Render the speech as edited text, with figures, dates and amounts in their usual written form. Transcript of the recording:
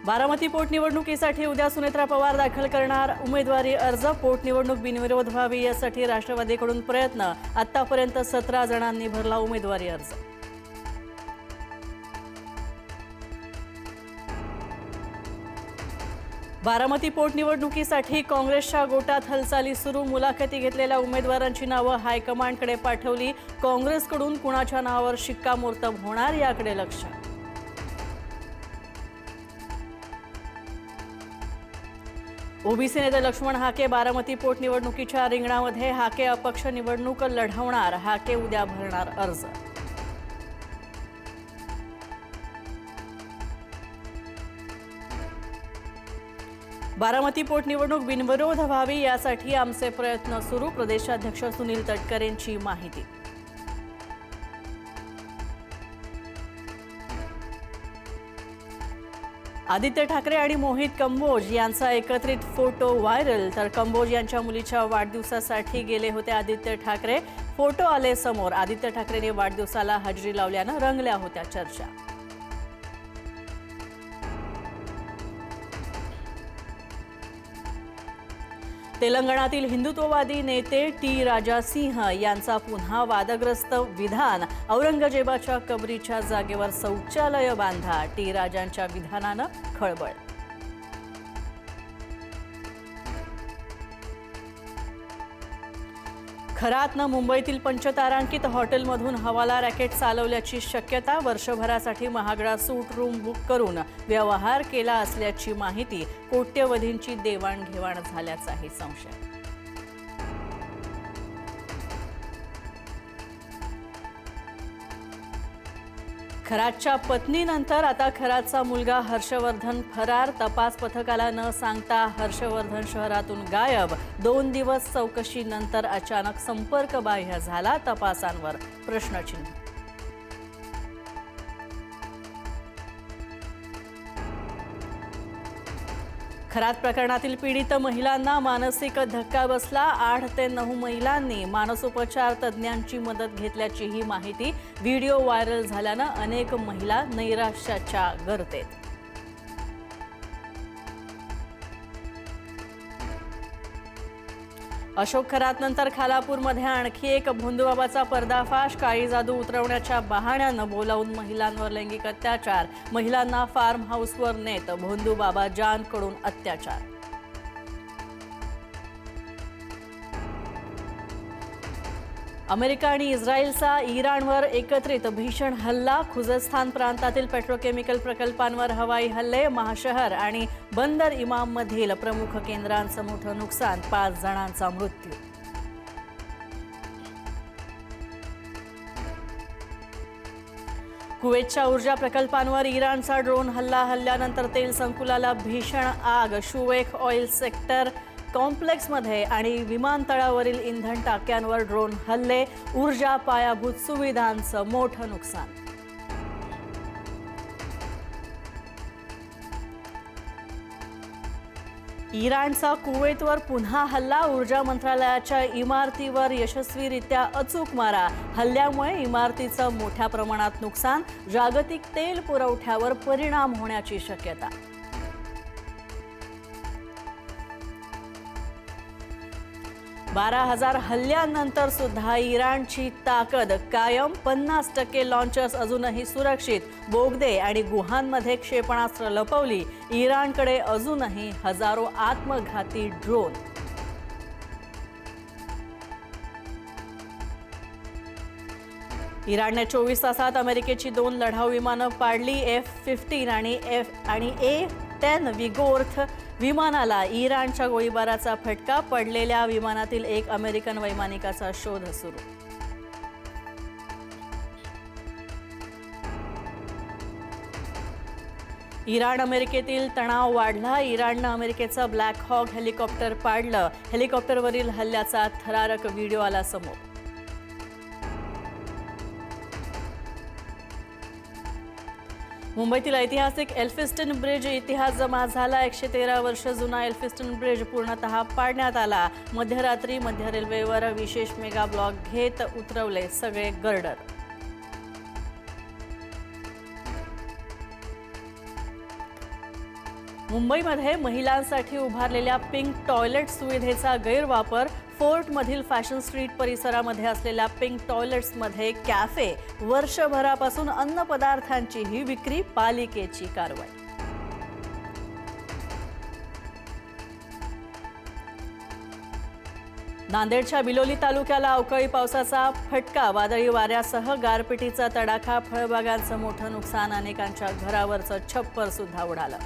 बारामती पोटनिवडणुकीसाठी उद्या सुनेत्रा पवार दाखल करणार उमेदवारी अर्ज। पोटनिवडणूक बिनविरोध व्हावी यासाठी राष्ट्रवादीकडून प्रयत्न। आतापर्यंत 17 जणांनी भरला उमेदवारी अर्ज। बारामती पोटनिवडणुकीसाठी काँग्रेसच्या गोटात हालचाली सुरू। मुलाखती घेतलेल्या उमेदवारांची नावे हायकमांडकडे पाठवली। काँग्रेसकडून कुणाच्या नावावर शिक्कामोर्तब होणार याकडे लक्ष। ओबीसी नेते लक्ष्मण हाके बारामती पोटनिवडणुकीच्या रिंगणामध्ये। हाके अपक्ष निवडणूक लढवणार। हाके उद्या भरणार अर्ज। बारामती पोटनिवडणूक बिनविरोध व्हावी यासाठी आमचे प्रयत्न सुरू। प्रदेशाध्यक्ष सुनील तटकरेंची माहिती। आदित्य ठाकरे आणि मोहित कंबोज यांचा एकत्रित फोटो व्हायरल। तर कंबोज यांच्या मुलीच्या वाढदिवसासाठी गेले होते आदित्य ठाकरे। फोटो आले समोर। आदित्य ठाकरेंनी वाढदिवसाला हजेरी लावल्यानं रंगल्या होत्या चर्चा। तेलंगणातील हिंदुत्ववादी नेते टी राजा सिंह यांचा पुन्हा वादग्रस्त विधान। औरंगजेबाच्या कबरीच्या जागेवर शौचालय बांधा। टी राजांच्या विधानानं खळबळ। खरातनं मुंबईतील पंचतारांकित हॉटेलमधून हवाला रॅकेट चालवल्याची शक्यता। वर्षभरासाठी महागडा सूट रूम बुक करून व्यवहार केला असल्याची माहिती। कोट्यवधींची देवाणघेवाण झाल्याचाही संशय। खरातच्या पत्नीनंतर आता खरातचा मुलगा हर्षवर्धन फरार। तपास पथकाला न सांगता हर्षवर्धन शहरातून गायब। 2 दिवस चौकशीनंतर अचानक संपर्क बाह्य झाला। तपासांवर प्रश्नचिन्ह। खरात प्रकरणातील पीडित महिलांना मानसिक धक्का बसला। 8 ते 9 महिलांनी मानसोपचार तज्ज्ञांची मदत घेतल्याचीही माहिती। व्हिडिओ व्हायरल झाल्यानं अनेक महिला नैराश्याच्या गर्तेत। अशोक खरातनंतर खालापूरमध्ये आणखी एक भोंदूबाबाचा पर्दाफाश। काळी जादू उतरवण्याच्या बहाण्यानं बोलावून महिलांवर लैंगिक अत्याचार। महिलांना फार्म हाऊसवर नेत भोंदूबाबा जानकडून अत्याचार। अमेरिका आणि इस्रायलचा इराणवर एकत्रित भीषण हल्ला। खुझस्तान प्रांतातील पेट्रोकेमिकल प्रकल्पांवर हवाई हल्ले। महाशहर आणि बंदर इमाममधील प्रमुख केंद्रांचं मोठं नुकसान। 5 जणांचा मृत्यू। कुवेतच्या ऊर्जा प्रकल्पांवर इराणचा ड्रोन हल्ल्यानंतर तेल संकुलाला भीषण आग। शुवेख ऑइल सेक्टर कॉम्प्लेक्समध्ये आणि विमानतळावरील इंधन टाक्यांवर ड्रोन हल्ले। ऊर्जा पायाभूत सुविधांचं मोठं नुकसान। इराणचा कुवेतवर पुन्हा हल्ला। ऊर्जा मंत्रालयाच्या इमारतीवर यशस्वीरित्या अचूक मारा। हल्ल्यामुळे इमारतीचं मोठ्या प्रमाणात नुकसान। जागतिक तेल पुरवठ्यावर परिणाम होण्याची शक्यता। 12,000 हल्ल्यानंतर सुद्धा इराणची ताकद कायम। 50% लॉन्चर्स अजूनही सुरक्षित। बोगदे आणि गुहांमध्ये क्षेपणास्त्र लपवली। इराणकडे अजूनही हजारो आत्मघाती ड्रोन। इराणने 24 तासात अमेरिकेची 2 लढाऊ विमानं पाडली। F-15 आणि A-10 विगोर्थ विमानाला इराणच्या गोळीबाराचा फटका। पडलेल्या विमानातील एक अमेरिकन वैमानिकाचा शोध सुरू। इराण अमेरिकेतील तणाव वाढला। इराणनं अमेरिकेचं ब्लॅक हॉक हेलिकॉप्टर पाडलं। हेलिकॉप्टरवरील हल्ल्याचा थरारक व्हिडिओ आला समोर। मुंबईतील ऐतिहासिक एल्फिस्टन ब्रिज इतिहास जमा झाला। 113 वर्ष जुना एल्फिस्टन ब्रिज पूर्णतः पाडण्यात आला। मध्यरात्री मध्य रेल्वेवर विशेष मेगा ब्लॉक घेत उतरवले सगळे गर्डर। मुंबईमध्ये महिलांसाठी उभारलेल्या पिंक टॉयलेट सुविधेचा गैरवापर. फोर्टमधील फॅशन स्ट्रीट परिसरामध्ये असलेल्या पिंक टॉयलेट्समध्ये कॅफे. वर्षभरापासून अन्न पदार्थांचीही विक्री. पालिकेची कारवाई. नांदेडच्या बिलोली तालुक्याला अवकाळी पावसाचा फटका. वादळी वाऱ्यासह गारपिटीचा तडाखा. फळबागांचं मोठं नुकसान. अनेकांच्या घरावरचं छप्पर सुद्धा उडालं.